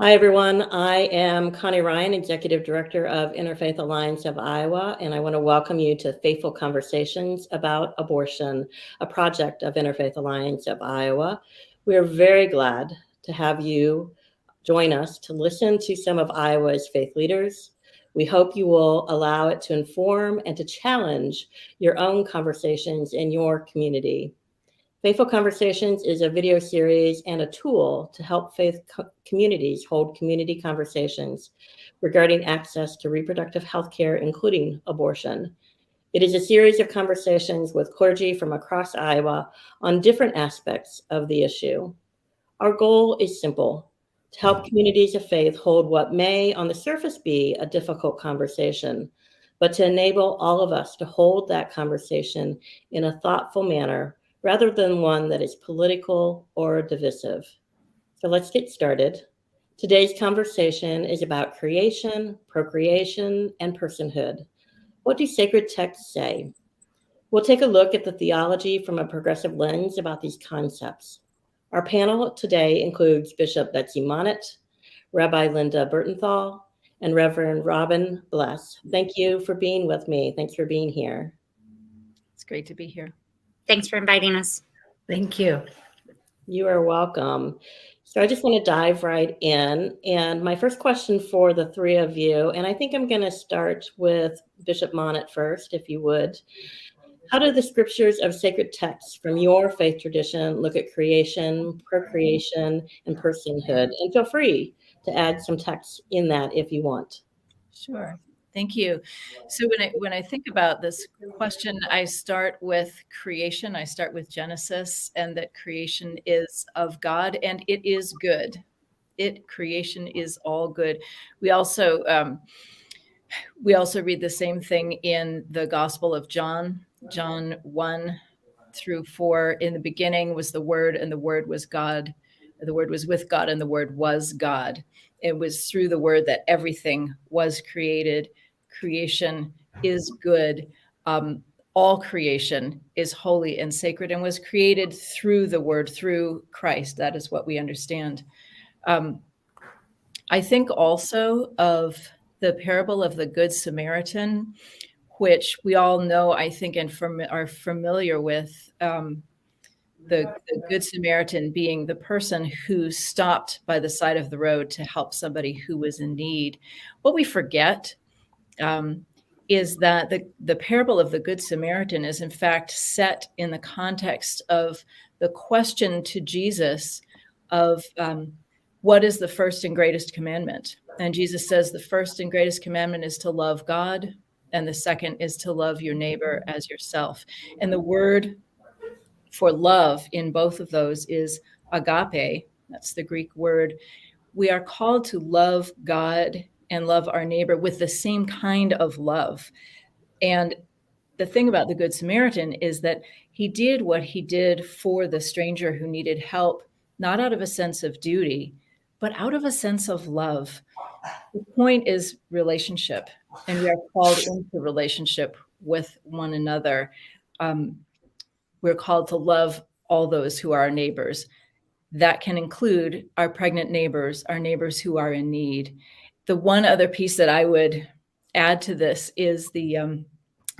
Hi, everyone. I am Connie Ryan, Executive Director of Interfaith Alliance of Iowa, and I want to welcome you to Faithful Conversations about Abortion, a project of Interfaith Alliance of Iowa. We are very glad to have you join us to listen to some of Iowa's faith leaders. We hope you will allow it to inform and to challenge your own conversations in your community. Faithful Conversations is a video series and a tool to help faith communities hold community conversations regarding access to reproductive health care, including abortion. It is a series of conversations with clergy from across Iowa on different aspects of the issue. Our goal is simple: to help communities of faith hold what may on the surface be a difficult conversation, but to enable all of us to hold that conversation in a thoughtful manner rather than one that is political or divisive. So let's get started. Today's conversation is about creation, procreation, and personhood. What do sacred texts say? We'll take a look at the theology from a progressive lens about these concepts. Our panel today includes Bishop Betsey Monnot, Rabbi Linda Bertenthal, and Reverend Robin Bles. Thank you for being with me. Thanks for being here. It's great to be here. Thanks for inviting us. Thank you. You are welcome. So I just want to dive right in. And my first question for the three of you, and I think I'm going to start with Bishop Monnot first, if you would. How do the scriptures of sacred texts from your faith tradition look at creation, procreation, and personhood? And feel free to add some text in that if you want. Sure. Thank you. So when I think about this question, I start with creation. I start with Genesis, and that creation is of God, and it is good. Creation is all good. We also read the same thing in the Gospel of John 1-4. In the beginning was the Word, and the Word was God. The Word was with God, and the Word was God. It was through the Word that everything was created. Creation is good. All creation is holy and sacred and was created through the Word, through Christ. That is what we understand. I think also of the parable of the Good Samaritan, which we all know, I think, and are familiar with. The Good Samaritan being the person who stopped by the side of the road to help somebody who was in need. What we forget is that the parable of the Good Samaritan is in fact set in the context of the question to Jesus of what is the first and greatest commandment? And Jesus says the first and greatest commandment is to love God, and the second is to love your neighbor as yourself. And the word for love in both of those is agape. That's the Greek word. We are called to love God and love our neighbor with the same kind of love. And the thing about the Good Samaritan is that he did what he did for the stranger who needed help, not out of a sense of duty, but out of a sense of love. The point is relationship, and we are called into relationship with one another. We're called to love all those who are our neighbors. That can include our pregnant neighbors, our neighbors who are in need. The one other piece that I would add to this is the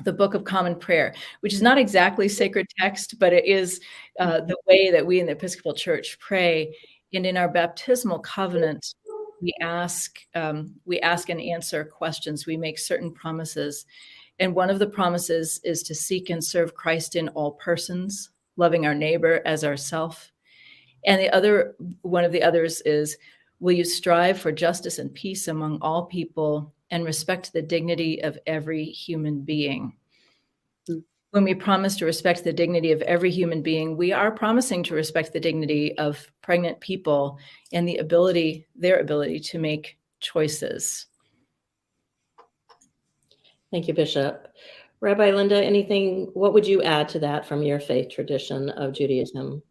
Book of Common Prayer, which is not exactly sacred text, but it is the way that we in the Episcopal Church pray. And in our baptismal covenant, we ask and answer questions. We make certain promises. And one of the promises is to seek and serve Christ in all persons, loving our neighbor as ourself. And one of the others is, will you strive for justice and peace among all people and respect the dignity of every human being? When we promise to respect the dignity of every human being, we are promising to respect the dignity of pregnant people and their ability to make choices. Thank you, Bishop. Rabbi Linda, what would you add to that from your faith tradition of Judaism?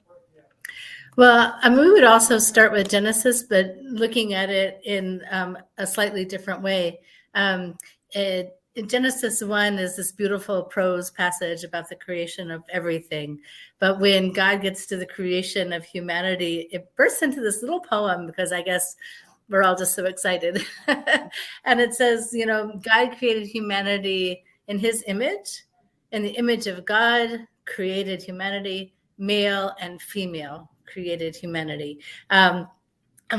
Well, we would also start with Genesis, but looking at it in a slightly different way. In Genesis 1 is this beautiful prose passage about the creation of everything. But when God gets to the creation of humanity, it bursts into this little poem, because I guess we're all just so excited. And it says, God created humanity in his image. In the image of God created humanity, male and female created humanity. And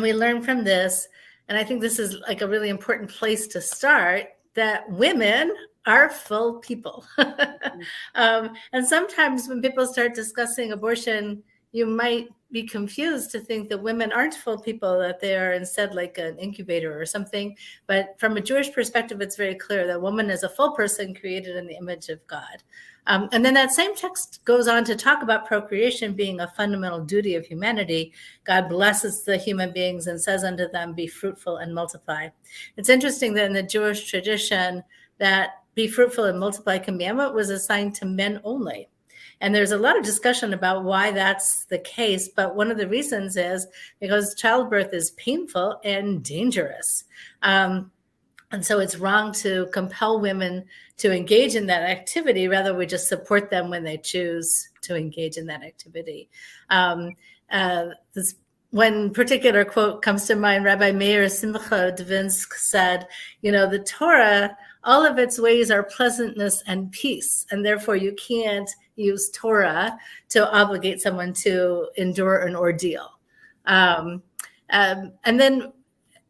we learn from this, and I think this is like a really important place to start, that women are full people. And sometimes when people start discussing abortion, you might be confused to think that women aren't full people, that they are instead like an incubator or something. But from a Jewish perspective, it's very clear that woman is a full person created in the image of God. And then that same text goes on to talk about procreation being a fundamental duty of humanity. God blesses the human beings and says unto them, be fruitful and multiply. It's interesting that in the Jewish tradition, that be fruitful and multiply commandment was assigned to men only. And there's a lot of discussion about why that's the case. But one of the reasons is because childbirth is painful and dangerous. And so it's wrong to compel women to engage in that activity. Rather, we just support them when they choose to engage in that activity. This one particular quote comes to mind. Rabbi Meir Simcha Dvinsk said, the Torah, all of its ways are pleasantness and peace, and therefore you can't use Torah to obligate someone to endure an ordeal. And then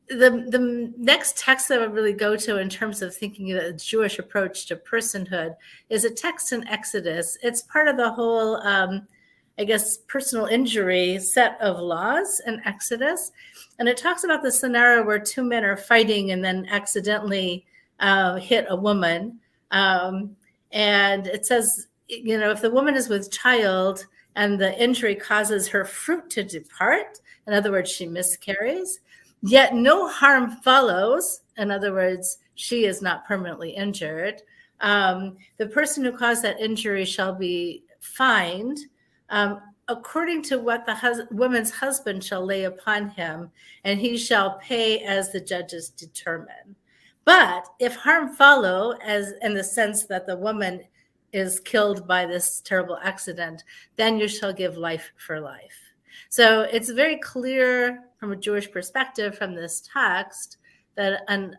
the next text that I would really go to in terms of thinking of the Jewish approach to personhood is a text in Exodus. It's part of the whole, personal injury set of laws in Exodus. And it talks about the scenario where two men are fighting and then accidentally hit a woman. And it says, if the woman is with child and the injury causes her fruit to depart, in other words, she miscarries, yet no harm follows, in other words, she is not permanently injured, the person who caused that injury shall be fined according to what the woman's husband shall lay upon him, and he shall pay as the judges determine. But if harm follow, as in the sense that the woman is killed by this terrible accident, then you shall give life for life. So it's very clear from a Jewish perspective from this text that an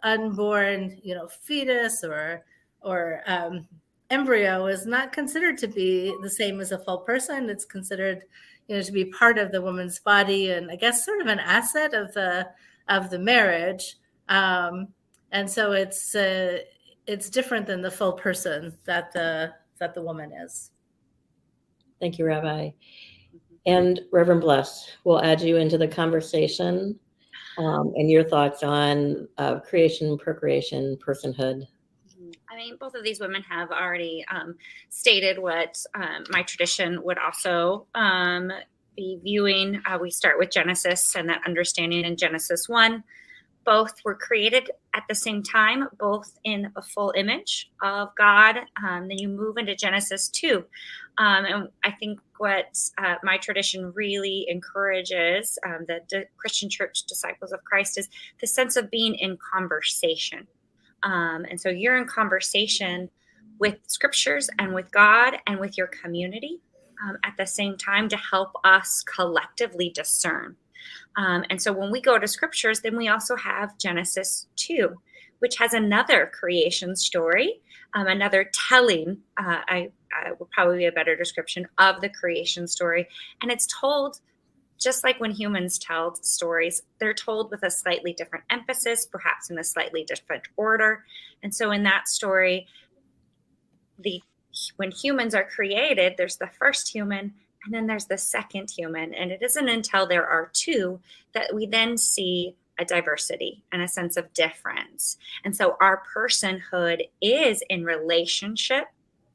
unborn, fetus or embryo is not considered to be the same as a full person. It's considered, to be part of the woman's body, and I guess sort of an asset of the marriage. And so it's different than the full person that the woman is. Thank you, Rabbi. And Reverend Bles, we'll add you into the conversation and your thoughts on creation, procreation, personhood. I mean, both of these women have already stated what my tradition would also be viewing. We start with Genesis and that understanding in Genesis 1. Both were created at the same time, both in a full image of God. Then you move into Genesis 2. And I think what my tradition really encourages, the Christian Church Disciples of Christ, is the sense of being in conversation. And so you're in conversation with scriptures and with God and with your community at the same time to help us collectively discern. And so when we go to scriptures, then we also have Genesis 2, which has another creation story, another telling, I will probably be a better description of the creation story. And it's told just like when humans tell stories, they're told with a slightly different emphasis, perhaps in a slightly different order. And so in that story, when humans are created, there's the first human, and then there's the second human. And it isn't until there are two that we then see a diversity and a sense of difference. And so our personhood is in relationship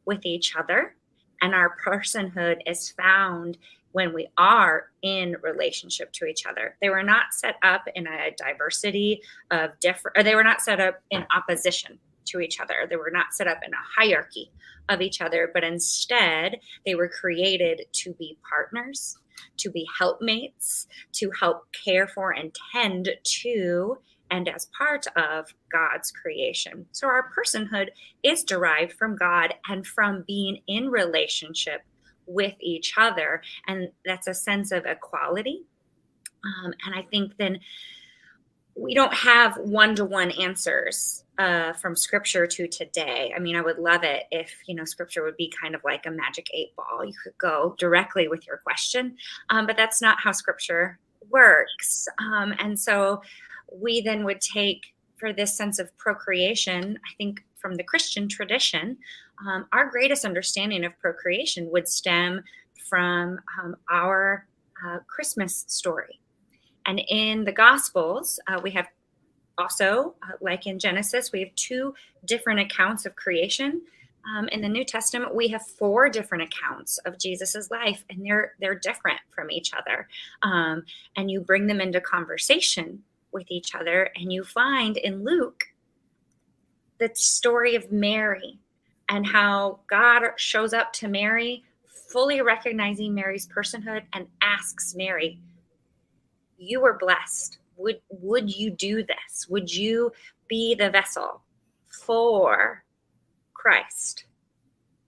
with each other, and our personhood is found when we are in relationship to each other. They were not set up in a diversity of different, or they were not set up in opposition to each other. They were not set up in a hierarchy of each other, but instead they were created to be partners, to be helpmates, to help care for and tend to, and as part of God's creation. So our personhood is derived from God and from being in relationship with each other. And that's a sense of equality. And I think then we don't have one-to-one answers from scripture to today. I mean, I would love it if, scripture would be kind of like a magic 8-ball. You could go directly with your question, but that's not how scripture works. And so we then would take, for this sense of procreation, I think from the Christian tradition, our greatest understanding of procreation would stem from our Christmas story. And in the Gospels, we have also, like in Genesis, we have 2 different accounts of creation. In the New Testament, we have 4 different accounts of Jesus's life, and they're different from each other. And you bring them into conversation with each other, and you find in Luke the story of Mary and how God shows up to Mary, fully recognizing Mary's personhood, and asks Mary, "You were blessed. Would you do this? Would you be the vessel for Christ?"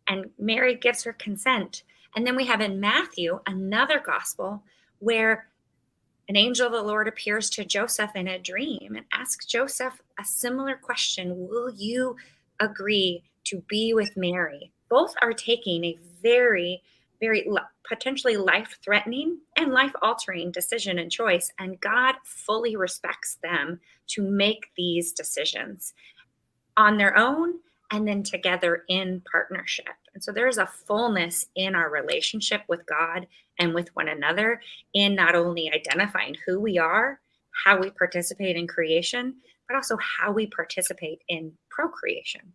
And Mary gives her consent. And then we have in Matthew another gospel where an angel of the Lord appears to Joseph in a dream and asks Joseph a similar question: will you agree to be with Mary? Both are taking a very, very potentially life-threatening and life-altering decision and choice, and God fully respects them to make these decisions on their own and then together in partnership. And so there's a fullness in our relationship with God and with one another in not only identifying who we are, how we participate in creation, but also how we participate in procreation.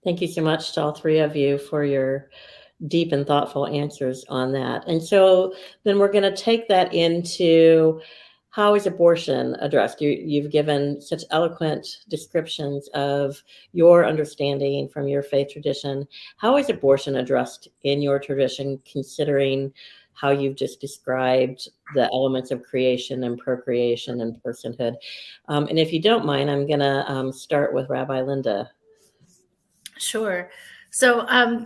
Thank you so much to all 3 of you for your deep and thoughtful answers on that. And so then we're going to take that into, how is abortion addressed? You've given such eloquent descriptions of your understanding from your faith tradition. How is abortion addressed in your tradition, considering how you've just described the elements of creation and procreation and personhood? And if you don't mind, I'm going to start with Rabbi Linda. Sure. So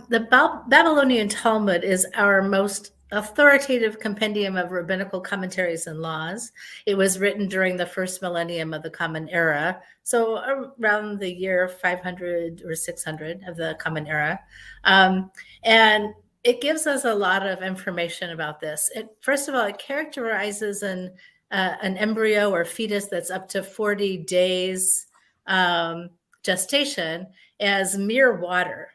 the Babylonian Talmud is our most authoritative compendium of rabbinical commentaries and laws. It was written during the first millennium of the Common Era, so around the year 500 or 600 of the Common Era. And it gives us a lot of information about this. First of all, it characterizes an embryo or fetus that's up to 40 days gestation as mere water.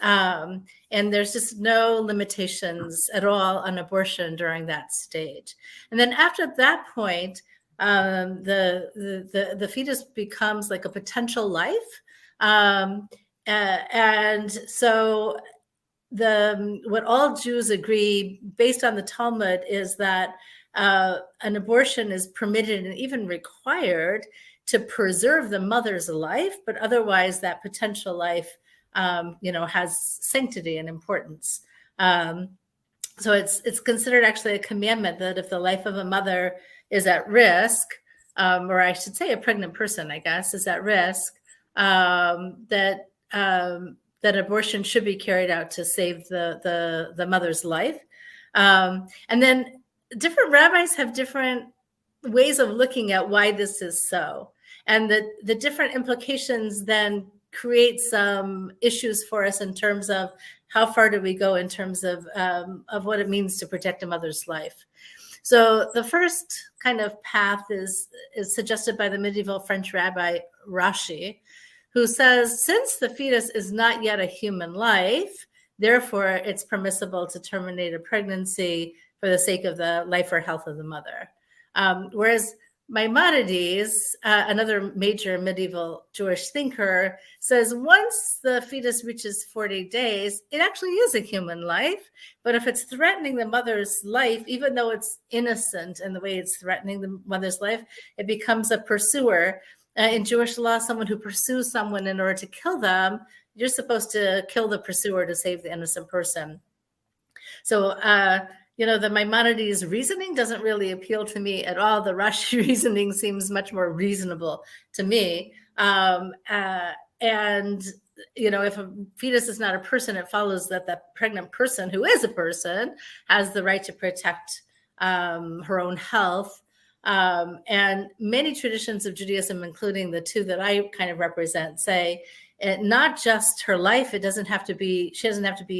And there's just no limitations at all on abortion during that stage. And then after that point, the fetus becomes like a potential life. And so what all Jews agree based on the Talmud is that an abortion is permitted and even required to preserve the mother's life, but otherwise that potential life has sanctity and importance. So it's considered actually a commandment that if the life of a mother is at risk, or I should say a pregnant person, I guess, is at risk, that abortion should be carried out to save the mother's life. And then different rabbis have different ways of looking at why this is so. And the different implications then create some issues for us in terms of how far do we go in terms of what it means to protect a mother's life. So the first kind of path is suggested by the medieval French rabbi Rashi, who says, since the fetus is not yet a human life, therefore it's permissible to terminate a pregnancy for the sake of the life or health of the mother. Whereas Maimonides, another major medieval Jewish thinker, says once the fetus reaches 40 days, it actually is a human life. But if it's threatening the mother's life, even though it's innocent in the way it's threatening the mother's life, it becomes a pursuer. In Jewish law, someone who pursues someone in order to kill them, you're supposed to kill the pursuer to save the innocent person. So, the Maimonides reasoning doesn't really appeal to me at all. The Rashi reasoning seems much more reasonable to me. If a fetus is not a person, it follows that the pregnant person who is a person has the right to protect her own health. And many traditions of Judaism, including the two that I kind of represent, say not just her life, she doesn't have to be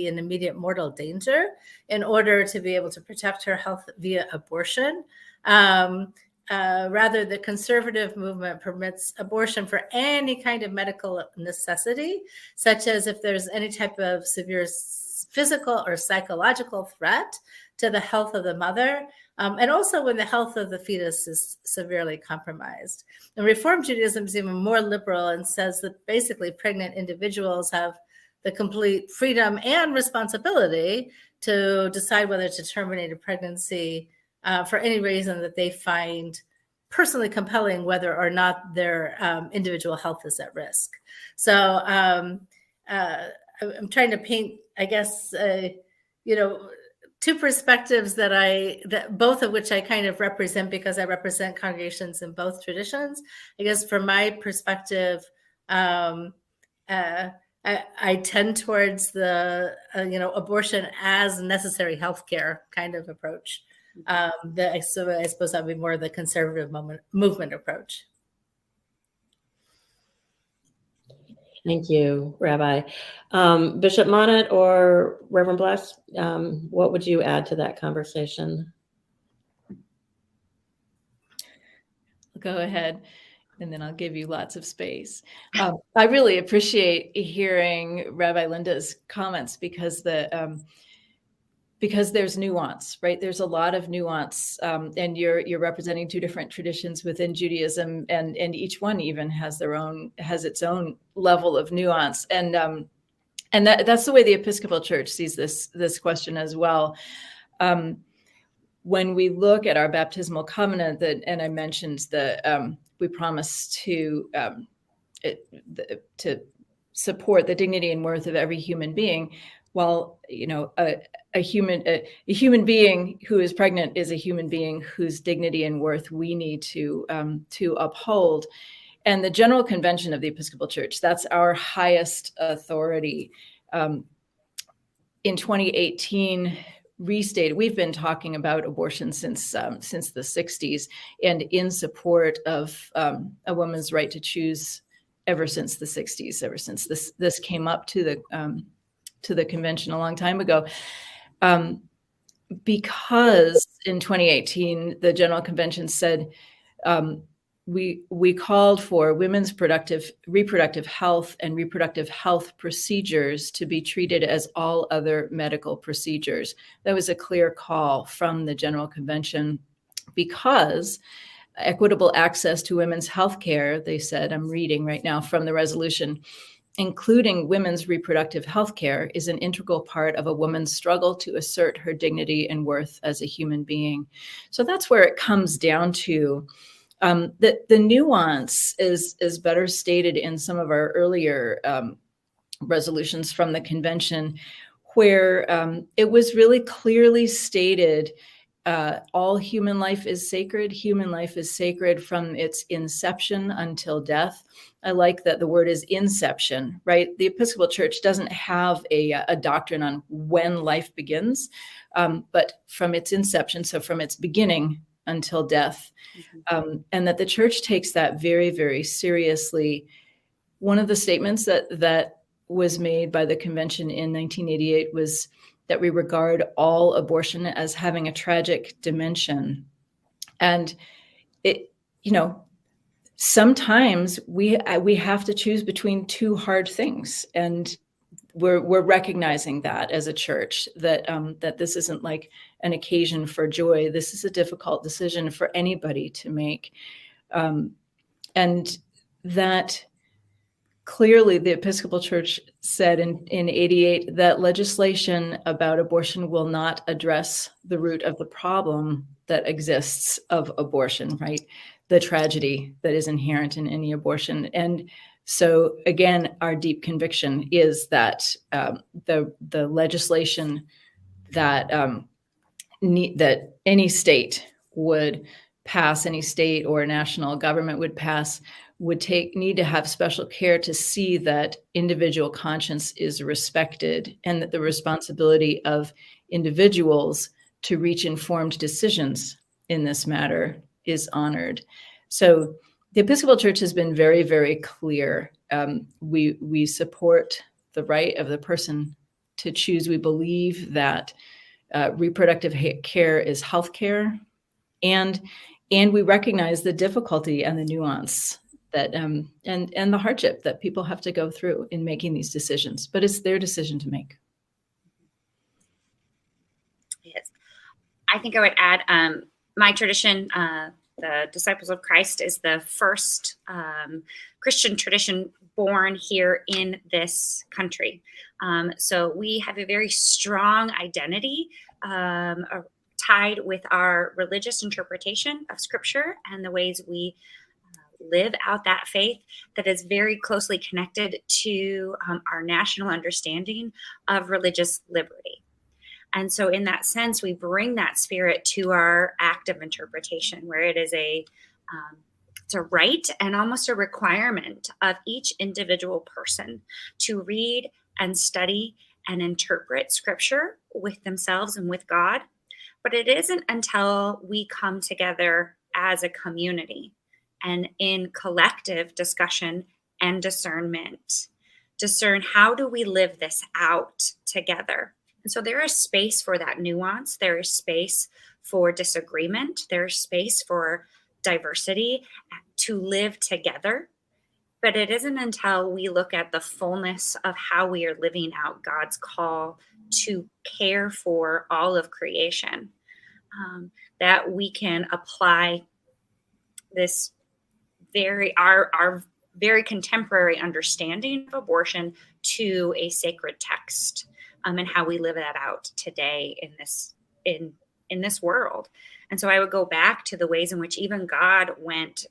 in immediate mortal danger in order to be able to protect her health via abortion. Rather, the conservative movement permits abortion for any kind of medical necessity, such as if there's any type of severe physical or psychological threat to the health of the mother, and also when the health of the fetus is severely compromised. And Reform Judaism is even more liberal and says that basically pregnant individuals have the complete freedom and responsibility to decide whether to terminate a pregnancy for any reason that they find personally compelling, whether or not their individual health is at risk. So I'm trying to paint, I guess, two perspectives that both of which I kind of represent because I represent congregations in both traditions. I guess from my perspective, I tend towards the abortion as necessary healthcare kind of approach. So I suppose that would be more the conservative movement approach. Thank you, Rabbi. Bishop Monnot or Reverend Bles, what would you add to that conversation? Go ahead, and then I'll give you lots of space. I really appreciate hearing Rabbi Linda's comments because there's nuance, right? There's a lot of nuance, and you're representing two different traditions within Judaism, and each one even has its own level of nuance, and that's the way the Episcopal Church sees this question as well. When we look at our baptismal covenant, and I mentioned that we promise to support the dignity and worth of every human being. Well, a human being who is pregnant is a human being whose dignity and worth we need to uphold. And the General Convention of the Episcopal Church, that's our highest authority. In 2018, restated. We've been talking about abortion since the 60s, and in support of a woman's right to choose ever since the 60s, ever since this came up to the convention a long time ago, because in 2018 the General Convention said we called for women's reproductive health and reproductive health procedures to be treated as all other medical procedures. That was a clear call from the General Convention because equitable access to women's health care, they said, I'm reading right now from the resolution, including women's reproductive health care, is an integral part of a woman's struggle to assert her dignity and worth as a human being. So that's where it comes down to. The nuance is better stated in some of our earlier resolutions from the convention, where it was really clearly stated all human life is sacred. Human life is sacred from its inception until death. I like that the word is inception, right? The Episcopal Church doesn't have a doctrine on when life begins, but from its inception, so from its beginning until death, and that the church takes that very, very seriously. One of the statements that was made by the convention in 1988 was that we regard all abortion as having a tragic dimension. And sometimes we have to choose between two hard things, and we're recognizing that as a church, that this isn't like an occasion for joy. This is a difficult decision for anybody to make, and that clearly the Episcopal Church said in 88 that legislation about abortion will not address the root of the problem that exists of abortion, right? The tragedy that is inherent in any abortion. And so again, our deep conviction is that the legislation that that any state would pass, any state or national government would pass, would need to have special care to see that individual conscience is respected, and that the responsibility of individuals to reach informed decisions in this matter is honored. So the Episcopal Church has been very, very clear. We support the right of the person to choose. We believe that reproductive care is health care, and we recognize the difficulty and the nuance that and the hardship that people have to go through in making these decisions. But it's their decision to make. Yes, I think I would add my tradition. The Disciples of Christ is the first Christian tradition born here in this country. So we have a very strong identity tied with our religious interpretation of Scripture and the ways we live out that faith that is very closely connected to our national understanding of religious liberty. And so in that sense, we bring that spirit to our act of interpretation, where it is it's a right and almost a requirement of each individual person to read and study and interpret Scripture with themselves and with God. But it isn't until we come together as a community and in collective discussion and discernment, discern how do we live this out together. And so there is space for that nuance. There is space for disagreement. There is space for diversity to live together. But it isn't until we look at the fullness of how we are living out God's call to care for all of creation that we can apply this our very contemporary understanding of abortion to a sacred text. And how we live that out today in this world. And so I would go back to the ways in which even God went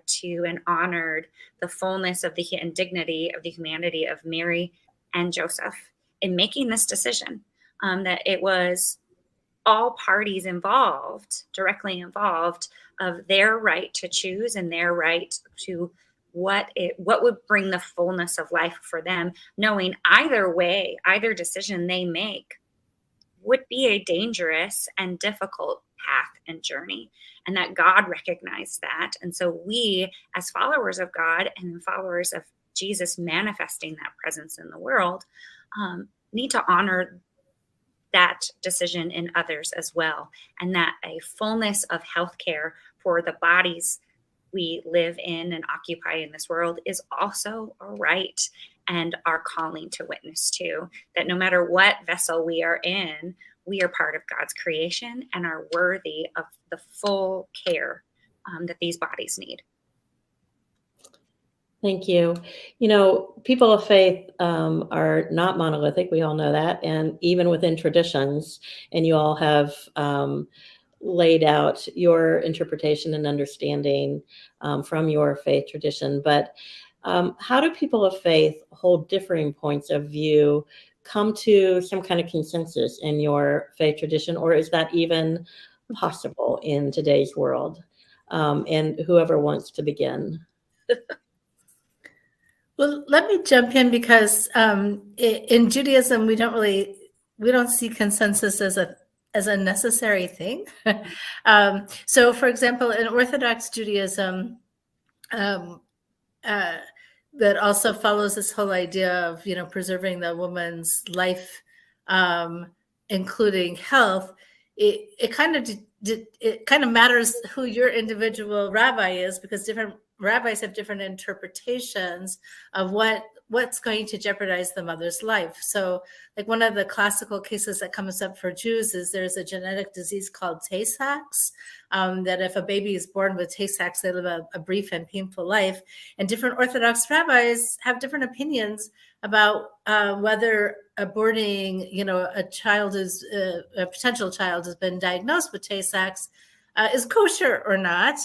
to and honored the fullness of and dignity of the humanity of Mary and Joseph in making this decision, that it was all parties involved, directly involved, of their right to choose and their right to what would bring the fullness of life for them, knowing either way, either decision they make would be a dangerous and difficult path and journey, and that God recognized that. And so we, as followers of God and followers of Jesus manifesting that presence in the world, need to honor that decision in others as well, and that a fullness of healthcare for the bodies we live in and occupy in this world is also a right and our calling to witness to, that no matter what vessel we are in, we are part of God's creation and are worthy of the full care that these bodies need. Thank you. You know, people of faith are not monolithic. We all know that. And even within traditions, and you all have laid out your interpretation and understanding from your faith tradition. But how do people of faith hold differing points of view come to some kind of consensus in your faith tradition, or is that even possible in today's world? And whoever wants to begin. Well, let me jump in because in Judaism we don't see consensus as a necessary thing. So, for example, in Orthodox Judaism, that also follows this whole idea of preserving the woman's life, including health. It kind of matters who your individual rabbi is, because different rabbis have different interpretations of what's going to jeopardize the mother's life. So, like, one of the classical cases that comes up for Jews is there's a genetic disease called Tay-Sachs, that if a baby is born with Tay-Sachs, they live a brief and painful life. And different Orthodox rabbis have different opinions about whether aborting, a potential child has been diagnosed with Tay-Sachs is kosher or not,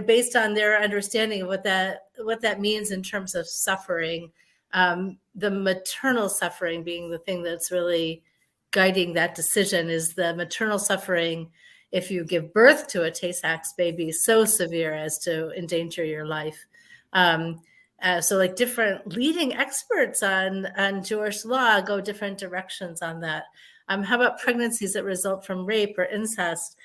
based on their understanding of what that means in terms of suffering, the maternal suffering being the thing that's really guiding that decision. Is the maternal suffering if you give birth to a Tay-Sachs baby so severe as to endanger your life? So, like, different leading experts on Jewish law go different directions on that. How about pregnancies that result from rape or incest?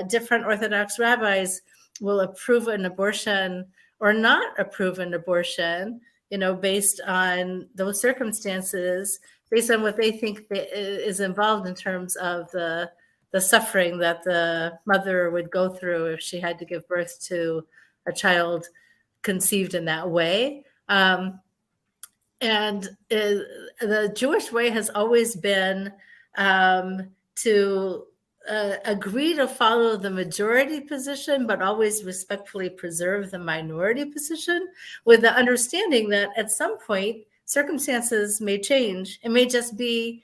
different Orthodox rabbis will approve an abortion or not approve an abortion, based on those circumstances, based on what they think is involved in terms of the suffering that the mother would go through if she had to give birth to a child conceived in that way. And the Jewish way has always been to agree to follow the majority position, but always respectfully preserve the minority position, with the understanding that at some point circumstances may change. It may just be,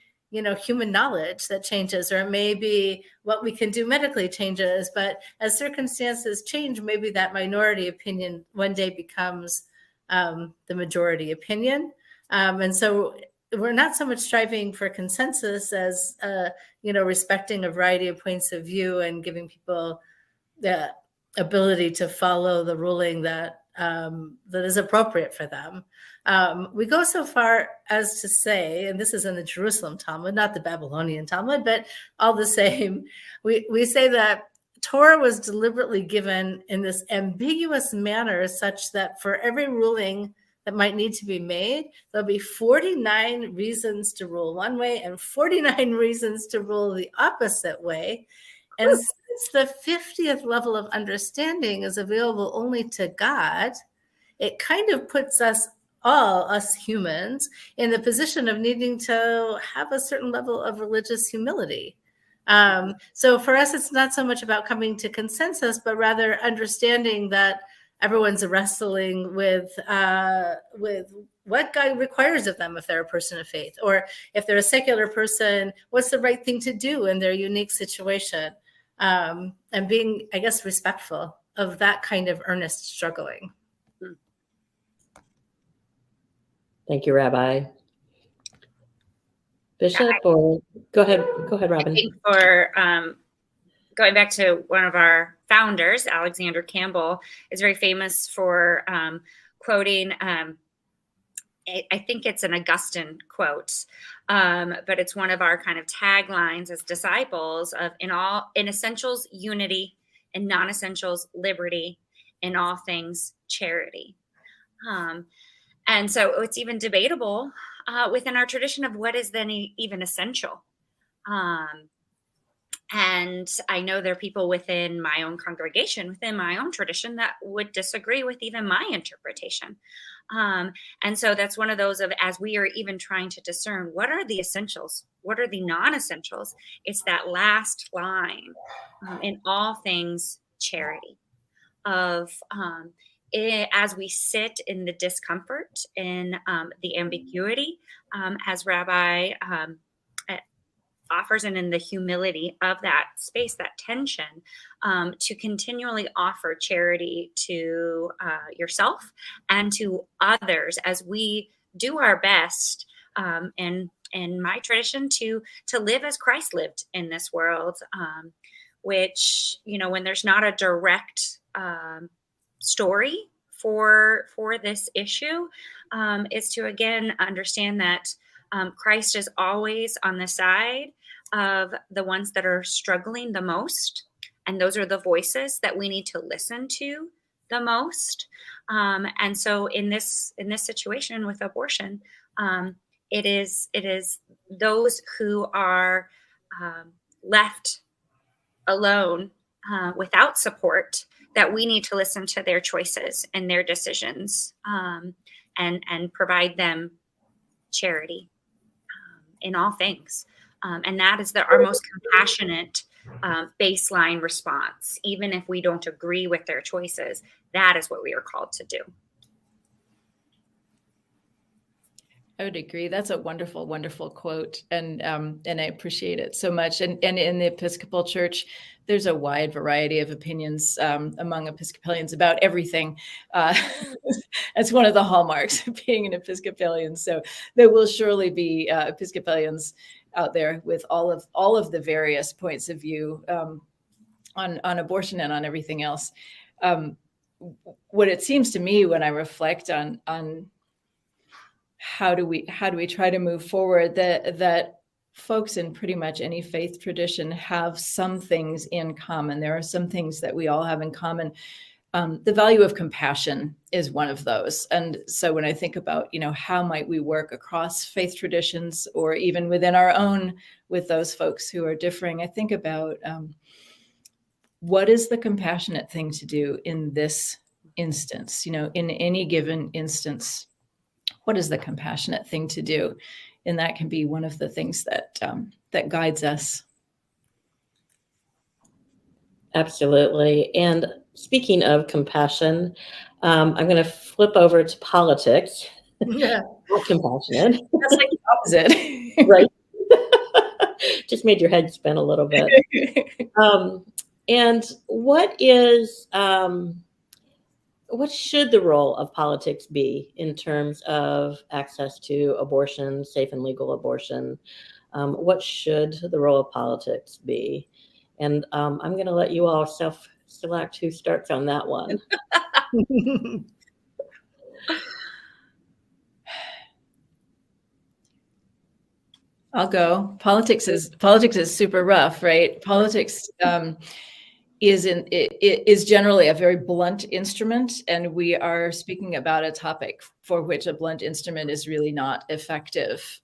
human knowledge that changes, or it may be what we can do medically changes. But as circumstances change, maybe that minority opinion one day becomes the majority opinion. And so we're not so much striving for consensus as, respecting a variety of points of view and giving people the ability to follow the ruling that is appropriate for them. We go so far as to say, and this is in the Jerusalem Talmud, not the Babylonian Talmud, but all the same, we say that Torah was deliberately given in this ambiguous manner such that for every ruling that might need to be made, there'll be 49 reasons to rule one way and 49 reasons to rule the opposite way. And since the 50th level of understanding is available only to God, it kind of puts us humans, in the position of needing to have a certain level of religious humility. So for us, it's not so much about coming to consensus, but rather understanding that everyone's wrestling with what God requires of them if they're a person of faith, or if they're a secular person, what's the right thing to do in their unique situation, and being, I guess, respectful of that kind of earnest struggling. Thank you, Rabbi. Bishop, or go ahead, Robin. I think for going back to one of our founders, Alexander Campbell, is very famous for quoting, I think it's an Augustine quote, but it's one of our kind of taglines as disciples of in essentials, unity, in non-essentials, liberty, in all things, charity. And so it's even debatable within our tradition of what is then even essential. And I know there are people within my own congregation, within my own tradition, that would disagree with even my interpretation. And so that's one of those of, as we are even trying to discern what are the essentials, what are the non-essentials, it's that last line, in all things, charity, of as we sit in the discomfort, in the ambiguity, as Rabbi offers, and in the humility of that space, that tension, to continually offer charity to yourself and to others as we do our best, and in my tradition, to live as Christ lived in this world, which, when there's not a direct story for this issue, is to again understand that Christ is always on the side of the ones that are struggling the most, and those are the voices that we need to listen to the most. And so in this situation with abortion, it is those who are left alone without support that we need to listen to their choices and their decisions, and provide them charity in all things. And that is our most compassionate baseline response. Even if we don't agree with their choices, that is what we are called to do. I would agree. That's a wonderful, wonderful quote, and I appreciate it so much. And in the Episcopal Church, there's a wide variety of opinions among Episcopalians about everything. That's one of the hallmarks of being an Episcopalian. So there will surely be Episcopalians out there with all of the various points of view on abortion and on everything else. What it seems to me when I reflect on how do we try to move forward, that folks in pretty much any faith tradition have some things in common. There are some things that we all have in common. The value of compassion is one of those. And so when I think about, how might we work across faith traditions or even within our own with those folks who are differing, I think about what is the compassionate thing to do in this instance, in any given instance, what is the compassionate thing to do? And that can be one of the things that that guides us. Absolutely. And speaking of compassion, I'm going to flip over to politics. Yeah. Not compassionate. That's like the opposite. Right. Just made your head spin a little bit. And what should the role of politics be in terms of access to abortion, safe and legal abortion? What should the role of politics be? And I'm going to let you all select who starts on that one. I'll go. Politics is super rough, right? Politics is generally a very blunt instrument, and we are speaking about a topic for which a blunt instrument is really not effective.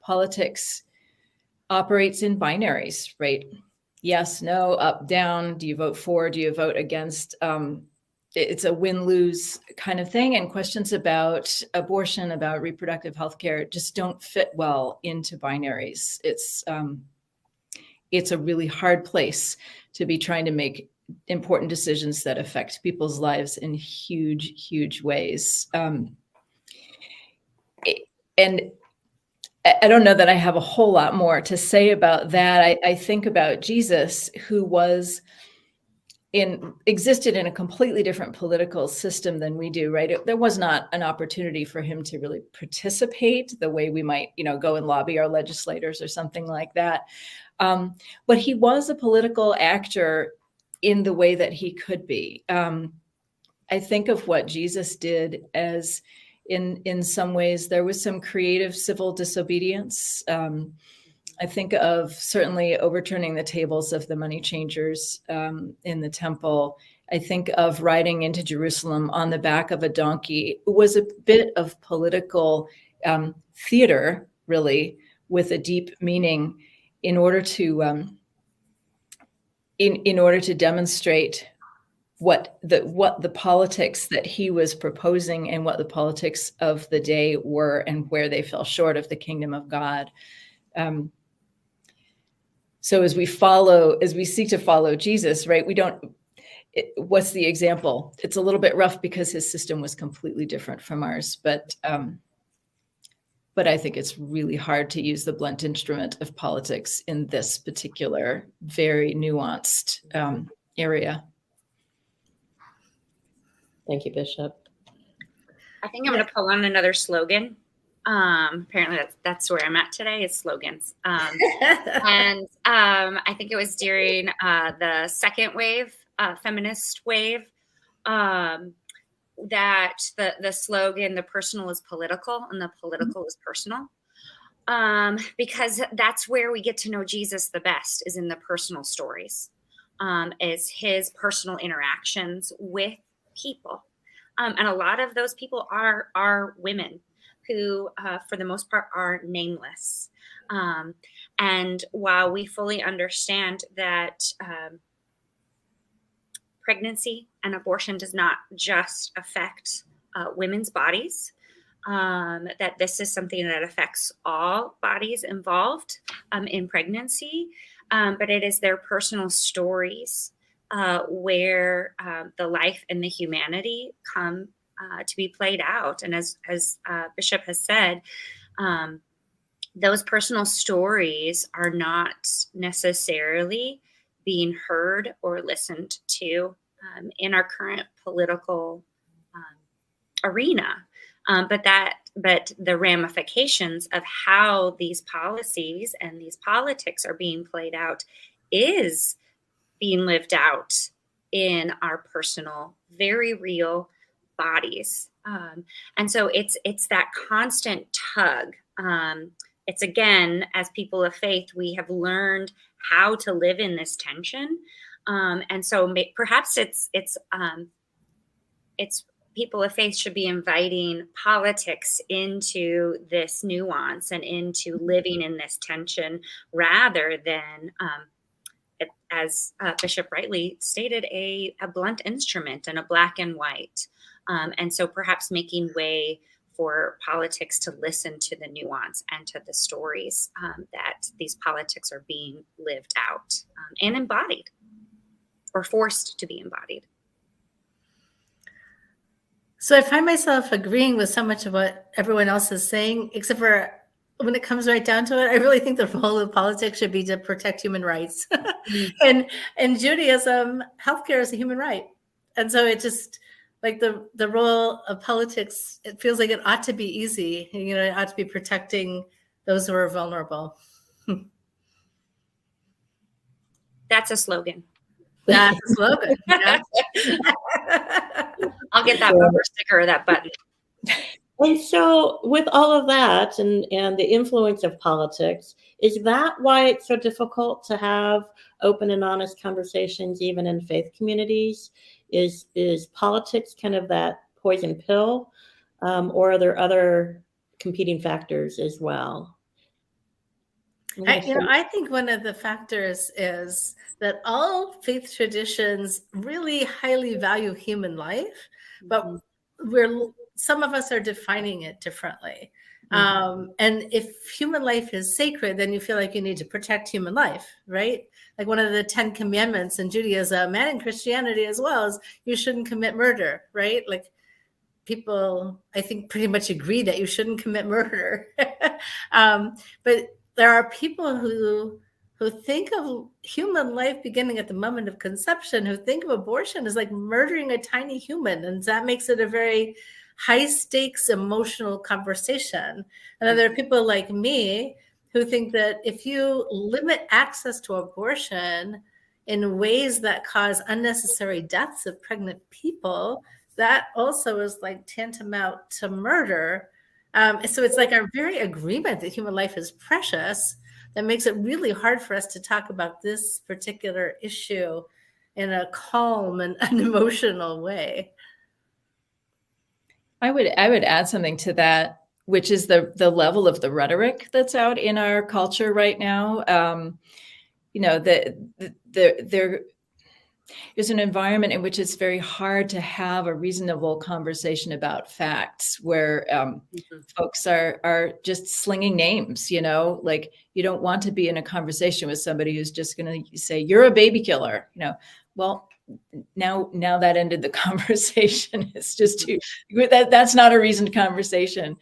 Politics operates in binaries, right? Yes, no, up, down. Do you vote for? Do you vote against? It's a win-lose kind of thing. And questions about abortion, about reproductive health care just don't fit well into binaries. It's a really hard place to be trying to make important decisions that affect people's lives in huge, huge ways. And I don't know that I have a whole lot more to say about that. I think about Jesus, who existed in a completely different political system than we do, right? There was not an opportunity for him to really participate the way we might, go and lobby our legislators or something like that. But he was a political actor in the way that he could be. I think of what Jesus did as in some ways, there was some creative civil disobedience. I think of certainly overturning the tables of the money changers in the temple. I think of riding into Jerusalem on the back of a donkey. It was a bit of political theater, really, with a deep meaning in order to demonstrate what the politics that he was proposing and what the politics of the day were and where they fell short of the kingdom of God. So as we seek to follow Jesus, right, what's the example? It's a little bit rough because his system was completely different from ours, but I think it's really hard to use the blunt instrument of politics in this particular very nuanced area. Thank you, Bishop. I think I'm going to pull on another slogan. Apparently that's where I'm at today, is slogans. And I think it was during the second wave, feminist wave, that the slogan, the personal is political and the political is personal. Because that's where we get to know Jesus the best, is in the personal stories, is his personal interactions with people. And a lot of those people are women who, for the most part, are nameless. And while we fully understand that pregnancy and abortion does not just affect women's bodies, that this is something that affects all bodies involved in pregnancy, but it is their personal stories where the life and the humanity come to be played out. And as Bishop has said, those personal stories are not necessarily being heard or listened to in our current political arena. But the ramifications of how these policies and these politics are being played out is being lived out in our personal, very real bodies. And so it's that constant tug it's again, as people of faith, we have learned how to live in this tension. And so perhaps it's people of faith should be inviting politics into this nuance and into living in this tension, rather than, as Bishop rightly stated, a blunt instrument and a black and white. And so perhaps making way for politics to listen to the nuance and to the stories that these politics are being lived out and embodied, or forced to be embodied. So I find myself agreeing with so much of what everyone else is saying, except for when it comes right down to it, I really think the role of politics should be to protect human rights. And in Judaism, healthcare is a human right. And so it just, like the role of politics, it feels like it ought to be easy. You know, it ought to be protecting those who are vulnerable. That's a slogan. That's a slogan. Yeah. I'll get that bumper sticker or that button. And so with all of that and the influence of politics, is that why it's so difficult to have open and honest conversations even in faith communities? Is politics kind of that poison pill, or are there other competing factors as well? I think one of the factors is that all faith traditions really highly value human life, but some of us are defining it differently. And if human life is sacred, then you feel like you need to protect human life, right? Like one of the 10 commandments in Judaism and in Christianity as well is you shouldn't commit murder, right? Like people, I think, pretty much agree that you shouldn't commit murder. But there are people who think of human life beginning at the moment of conception, who think of abortion as like murdering a tiny human. And that makes it a very high stakes emotional conversation. And then there are people like me who think that if you limit access to abortion in ways that cause unnecessary deaths of pregnant people, that also is like tantamount to murder. So it's like our very agreement that human life is precious that makes it really hard for us to talk about this particular issue in a calm and unemotional way. I would add something to that, which is the level of the rhetoric that's out in our culture right now. There's an environment in which it's very hard to have a reasonable conversation about facts, where folks are just slinging names, like you don't want to be in a conversation with somebody who's just going to say, you're a baby killer, well, now that ended the conversation. It's just that's not a reasoned conversation.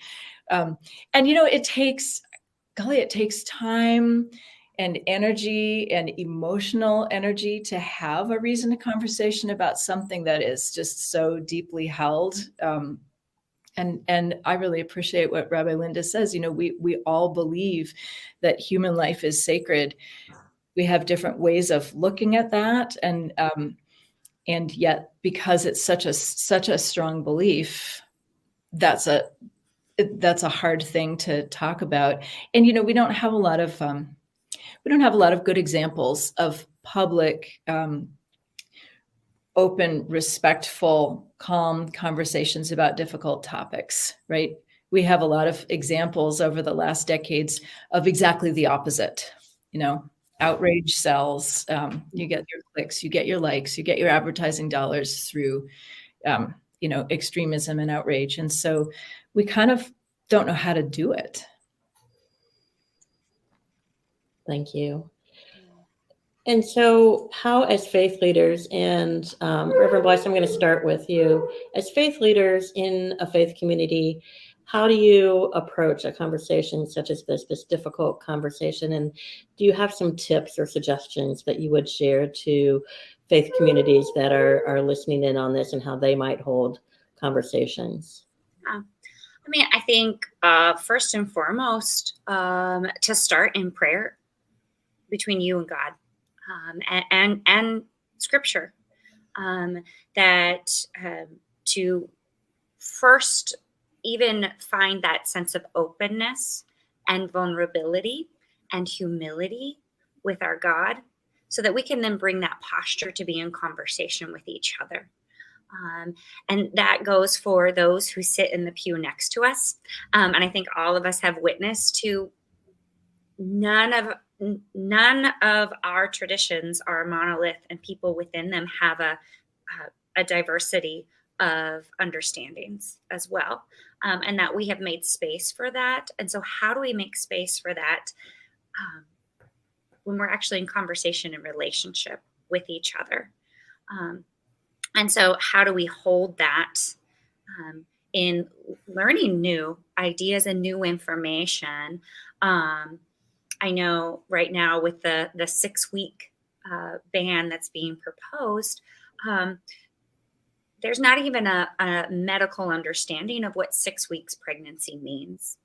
And, it takes time and energy and emotional energy to have a reasoned conversation about something that is just so deeply held. And I really appreciate what Rabbi Linda says. We all believe that human life is sacred. We have different ways of looking at that, and yet, because it's such a strong belief, that's a hard thing to talk about. And we don't have a lot of good examples of public, open, respectful, calm conversations about difficult topics, right? We have a lot of examples over the last decades of exactly the opposite. Outrage sells. You get your clicks, you get your likes, you get your advertising dollars through, extremism and outrage. And so we kind of don't know how to do it. Thank you. And so how, as faith leaders, and Reverend Bles, I'm going to start with you. As faith leaders in a faith community, how do you approach a conversation such as this difficult conversation? And do you have some tips or suggestions that you would share to faith communities that are listening in on this and how they might hold conversations? I think first and foremost, to start in prayer between you and God, and Scripture, that to first even find that sense of openness and vulnerability and humility with our God, so that we can then bring that posture to be in conversation with each other. And that goes for those who sit in the pew next to us. And I think all of us have witnessed to none of our traditions are a monolith, and people within them have a diversity of understandings as well, and that we have made space for that. And so how do we make space for that when we're actually in conversation and relationship with each other? And so how do we hold that in learning new ideas and new information? I know right now with the 6-week ban that's being proposed, there's not even a medical understanding of what 6 weeks pregnancy means.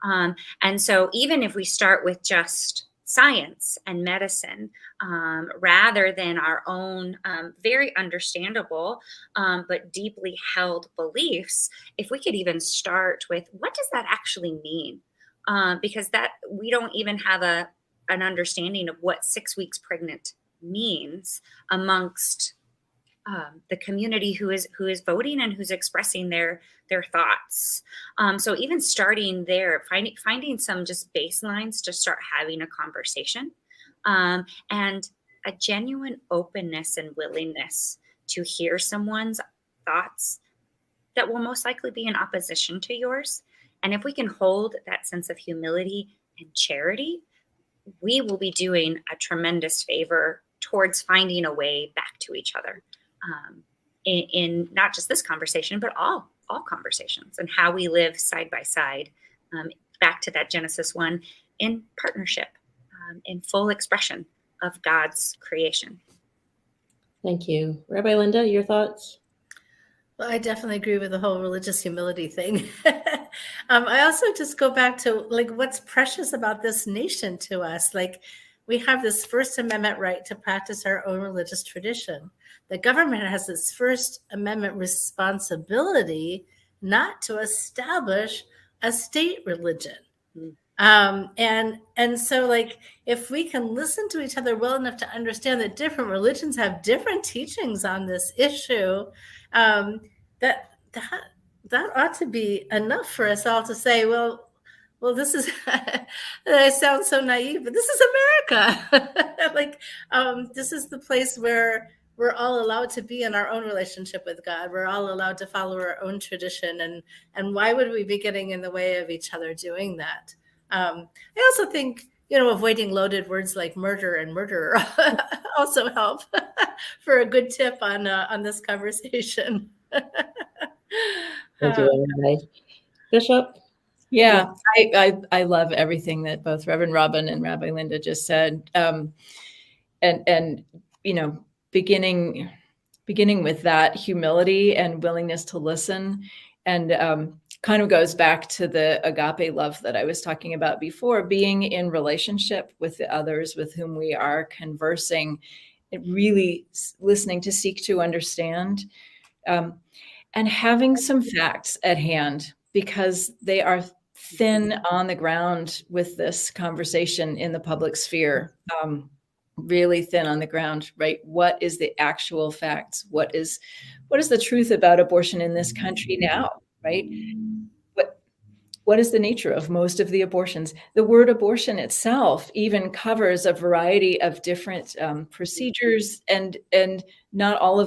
And so even if we start with just science and medicine, rather than our own very understandable but deeply held beliefs, if we could even start with what does that actually mean? Because that we don't even have an understanding of what 6 weeks pregnant means amongst the community who is voting and who's expressing their thoughts. So even starting there, finding some just baselines to start having a conversation, and a genuine openness and willingness to hear someone's thoughts that will most likely be in opposition to yours. And if we can hold that sense of humility and charity, we will be doing a tremendous favor towards finding a way back to each other, in not just this conversation, but all conversations, and how we live side by side, back to that Genesis 1, in partnership, in full expression of God's creation. Thank you. Rabbi Linda, your thoughts? Well, I definitely agree with the whole religious humility thing. I also just go back to like what's precious about this nation to us. Like we have this First Amendment right to practice our own religious tradition. The government has this First Amendment responsibility not to establish a state religion. And so like if we can listen to each other well enough to understand that different religions have different teachings on this issue, that ought to be enough for us all to say, well, this is, I sound so naive, but this is America. Like, this is the place where we're all allowed to be in our own relationship with God. We're all allowed to follow our own tradition. And why would we be getting in the way of each other doing that? I also think, avoiding loaded words like murder and murderer also help for a good tip on this conversation. Thank you, Rabbi. Bishop? Yeah, I love everything that both Reverend Robin and Rabbi Linda just said. And beginning with that humility and willingness to listen, and kind of goes back to the agape love that I was talking about before, being in relationship with the others with whom we are conversing, and really listening to seek to understand, and having some facts at hand, because they are thin on the ground with this conversation in the public sphere. Really thin on the ground, right? What is the actual facts? What is the truth about abortion in this country now, right? What is the nature of most of the abortions? The word abortion itself even covers a variety of different procedures, and not all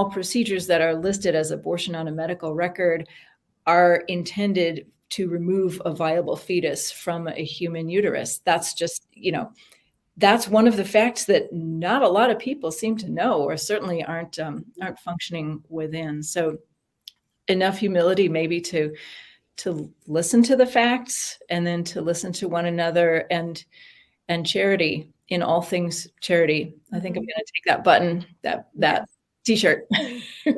procedures that are listed as abortion on a medical record are intended to remove a viable fetus from a human uterus. That's just, that's one of the facts that not a lot of people seem to know, or certainly aren't functioning within. So enough humility maybe to listen to the facts, and then to listen to one another, and charity in all things charity. I think I'm going to take that button, that t-shirt. Yeah.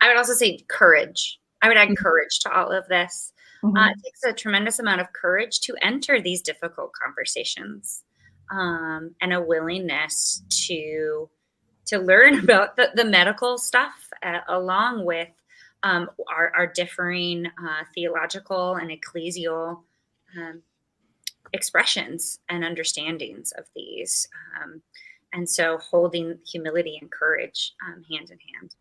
I would also say courage. I would add courage to all of this. It takes a tremendous amount of courage to enter these difficult conversations, and a willingness to learn about the medical stuff, along with our differing theological and ecclesial expressions and understandings of these. And so holding humility and courage hand in hand.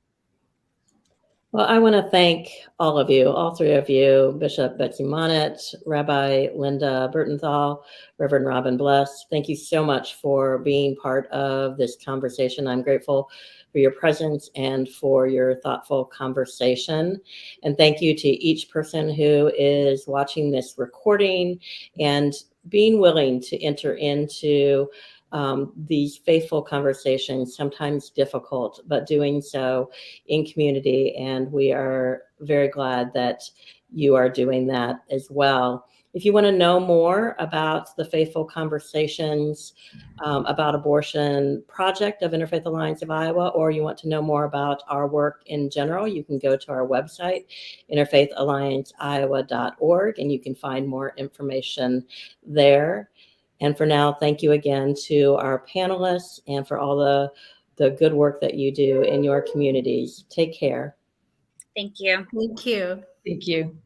Well, I want to thank all of you, all three of you, Bishop Betsey Monnot, Rabbi Linda Bertenthal, Reverend Robin Bles. Thank you so much for being part of this conversation. I'm grateful for your presence and for your thoughtful conversation. And thank you to each person who is watching this recording and being willing to enter into these faithful conversations, sometimes difficult, but doing so in community. And we are very glad that you are doing that as well. If you want to know more about the Faithful Conversations about Abortion project of Interfaith Alliance of Iowa, or you want to know more about our work in general, you can go to our website, interfaithallianceiowa.org, and you can find more information there. And for now, thank you again to our panelists and for all the good work that you do in your communities. Take care. Thank you. Thank you. Thank you.